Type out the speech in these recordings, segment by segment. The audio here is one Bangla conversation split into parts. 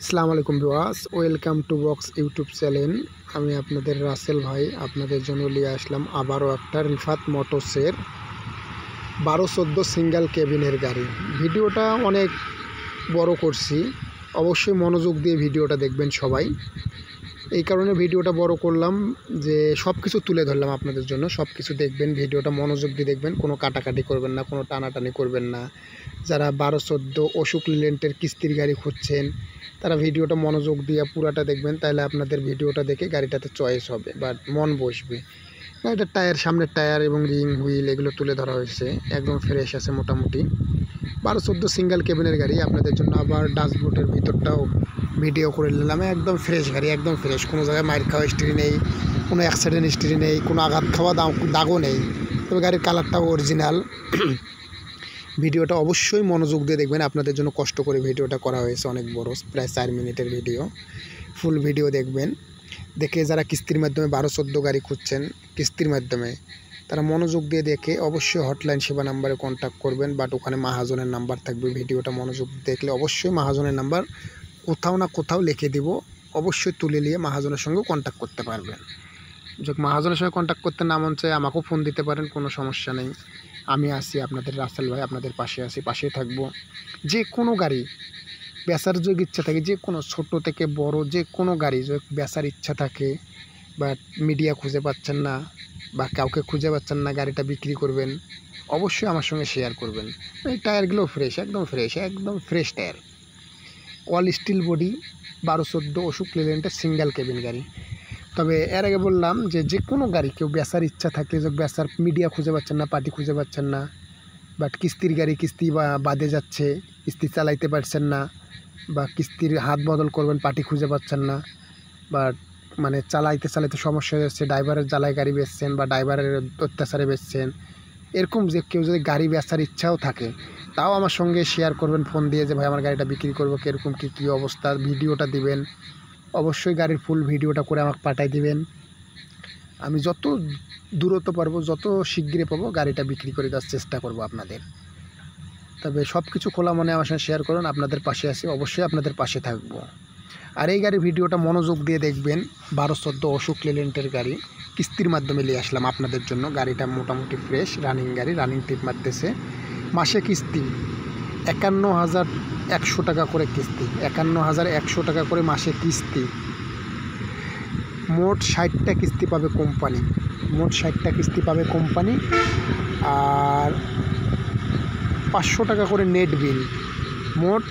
আসসালামু আলাইকুম viewers, welcome to box YouTube channel. আমি আপনাদের রাসেল ভাই আপনাদের জন্য নিয়ে আসলাম আবারও একটা রিফাত মোটরসের 1214 সিঙ্গেল কেবিনের গাড়ি। ভিডিওটা অনেক বড় করছি, অবশ্যই মনোযোগ দিয়ে ভিডিওটা দেখবেন সবাই। এই কারণে ভিডিওটা বড় করলাম যে সব কিছু তুলে ধরলাম আপনাদের জন্য। সব কিছু দেখবেন, ভিডিওটা মনোযোগ দিয়ে দেখবেন, কোনো কাটাকাটি করবেন না, কোনো টানাটানি করবেন না। যারা 1214 অশোক লিল্যান্ডের কিস্তির গাড়ি খুঁজছেন তারা ভিডিওটা মনোযোগ দিয়ে পুরাটা দেখবেন, তাহলে আপনাদের ভিডিওটা দেখে গাড়িটাতে চয়েস হবে বা মন বসবে। এটা টায়ার, সামনের টায়ার এবং রিং হুইল এগুলো তুলে ধরা হয়েছে, একদম ফ্রেশ আছে মোটামুটি। 1214 সিঙ্গেল কেবিনের গাড়ি আপনাদের জন্য। আবার ড্যাশবোর্ডের ভিতরটাও ভিডিও করে নিলাম, একদম ফ্রেশ গাড়ি, একদম ফ্রেশ। কোনো জায়গায় মাইর খাওয়া হিস্ট্রি নেই, কোনো অ্যাক্সিডেন্ট হিস্ট্রি নেই, কোনো আঘাত খাওয়া দাগও নেই। তবে গাড়ির কালারটাও অরিজিনাল। ভিডিওটা অবশ্যই মনোযোগ দিয়ে দেখবেন, আপনাদের জন্য কষ্ট করে ভিডিওটা করা হয়েছে, অনেক বড়, প্রায় 4 মিনিটের ভিডিও। ফুল ভিডিও দেখবেন, দেখে যারা কিস্তির মাধ্যমে 1214 গাড়ি খুঁজছেন কিস্তির মাধ্যমে, তারা মনোযোগ দিয়ে দেখে অবশ্যই হটলাইন সেবা নাম্বারে কন্ট্যাক্ট করবেন। বাট ওখানে মাহাজনের নাম্বার থাকবে, ভিডিওটা মনোযোগ দেখলে অবশ্যই মাহাজনের নাম্বার কোথাও না কোথাও লিখে দিব, অবশ্যই তুলে নিয়ে মাহাজনের সঙ্গেও কন্ট্যাক্ট করতে পারবেন। যদি মাহাজনের সঙ্গে কন্ট্যাক্ট করতে না মন চায় আমাকেও ফোন দিতে পারেন, কোনো সমস্যা নেই। আমি আছি, আপনাদের রাসেল ভাই আপনাদের পাশে আছি, পাশেই থাকবো। যে কোনো গাড়ি বেচার যদি ইচ্ছা থাকে, যে কোনো ছোট থেকে বড় যে কোনো গাড়ি যদি বেচার ইচ্ছা থাকে, বা মিডিয়া খুঁজে পাচ্ছেন না বা কাউকে খুঁজে পাচ্ছেন না, গাড়িটা বিক্রি করবেন, অবশ্যই আমার সঙ্গে শেয়ার করবেন। এই টায়ারগুলো ফ্রেশ, একদম ফ্রেশ, একদম fresh tyre, all steel body, 1214 Ashok লিল্যান্ডের সিঙ্গেল কেবিন গাড়ি। তবে এর আগে বললাম যে কোনো গাড়ি কেউ বেচার ইচ্ছা থাকলে, যে বেচার মিডিয়া খুঁজে পাচ্ছেন না, পার্টি খুঁজে পাচ্ছেন না, বাট কিস্তির গাড়ি, কিস্তি বাদে যাচ্ছে, কিস্তি চালাইতে পারছেন না, বা কিস্তির হাত বদল করবেন, পার্টি খুঁজে পাচ্ছেন না, বা মানে চালাইতে সমস্যা হয়ে যাচ্ছে, ড্রাইভারের জ্বালায় গাড়ি বেচছেন বা ড্রাইভারের অত্যাচারে বেচছেন, এরকম যে কেউ যদি গাড়ি বেচার ইচ্ছাও থাকে তাও আমার সঙ্গে শেয়ার করবেন ফোন দিয়ে, যে ভাই আমার গাড়িটা বিক্রি করবো, কীরকম কী অবস্থা, ভিডিওটা দিবেন। অবশ্যই গাড়ির ফুল ভিডিওটা করে আমাকে পাঠিয়ে দিবেন। আমি যত দূরত্ব পারবো, যত শীঘ্রই পাবো, গাড়িটা বিক্রি করে দেওয়ার চেষ্টা করব আপনাদের। তবে সব কিছু খোলা মনে আমার সঙ্গে শেয়ার করুন, আপনাদের পাশে আছি, অবশ্যই আপনাদের পাশে থাকবো। আর এই গাড়ির ভিডিওটা মনোযোগ দিয়ে দেখবেন, 1214 অশোক লিল্যান্ডের গাড়ি কিস্তির মাধ্যমে নিয়ে আসলাম আপনাদের জন্য। গাড়িটা মোটামুটি ফ্রেশ, রানিং গাড়ি, রানিং ট্রিপ মারতেছে। মাসে কিস্তি 51,100 টাকা করে কিস্তি, 51,100 টাকা করে মাসে কিস্তি। মোট 60টা কিস্তি পাবে কোম্পানি, মোট 60টা কিস্তি পাবে কোম্পানি। আর 500 টাকা করে নেট বিল, মোট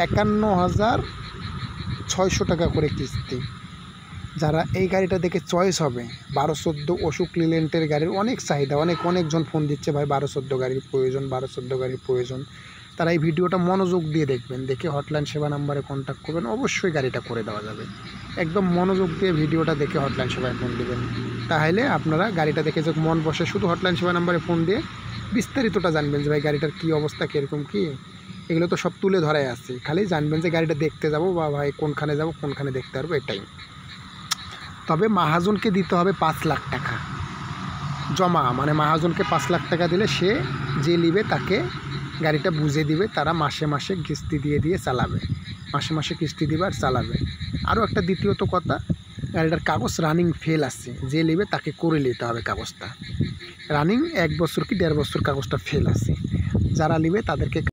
51,600 টাকা করে কিস্তি। যারা এই গাড়িটা দেখে চয়েস হবে, 1214 অশোক লিল্যান্ডের গাড়ির অনেক চাহিদা, অনেকজন ফোন দিচ্ছে, ভাই 1214 গাড়ির প্রয়োজন, 1214 গাড়ির প্রয়োজন, তারা এই ভিডিওটা মনোযোগ দিয়ে দেখবেন, দেখে হটলাইন সেবা নাম্বারে কন্ট্যাক্ট করবেন, অবশ্যই গাড়িটা করে দেওয়া যাবে। একদম মনোযোগ দিয়ে ভিডিওটা দেখে হটলাইন সেবায় ফোন দেবেন, তাহলে আপনারা গাড়িটা দেখে যে মন বসে, শুধু হটলাইন সেবা নাম্বারে ফোন দিয়ে বিস্তারিতটা জানবেন, যে ভাই গাড়িটার কী অবস্থা, কীরকম কী, এগুলো তো সব তুলে ধরাই আছে। খালি জানবেন যে গাড়িটা দেখতে যাব, বা ভাই কোনখানে যাব, কোনখানে দেখতে পারবো, এটাই। তবে মাহাজনকে দিতে হবে 5 লাখ টাকা জমা, মানে মাহাজনকে 5 লাখ টাকা দিলে সে যে নিবে তাকে গাড়িটা বুঝে দিবে, তারা মাসে মাসে কিস্তি দিয়ে চালাবে, মাসে মাসে কিস্তি দিবে আর চালাবে। আরও একটা দ্বিতীয়ত কথা, গাড়িটার কাগজ রানিং ফেল আছে, যে নেবে তাকে করে নিতে হবে কাগজটা। রানিং 1 বছর কি 1.5 বছর কাগজটা ফেল আছে, যারা নেবে তাদেরকে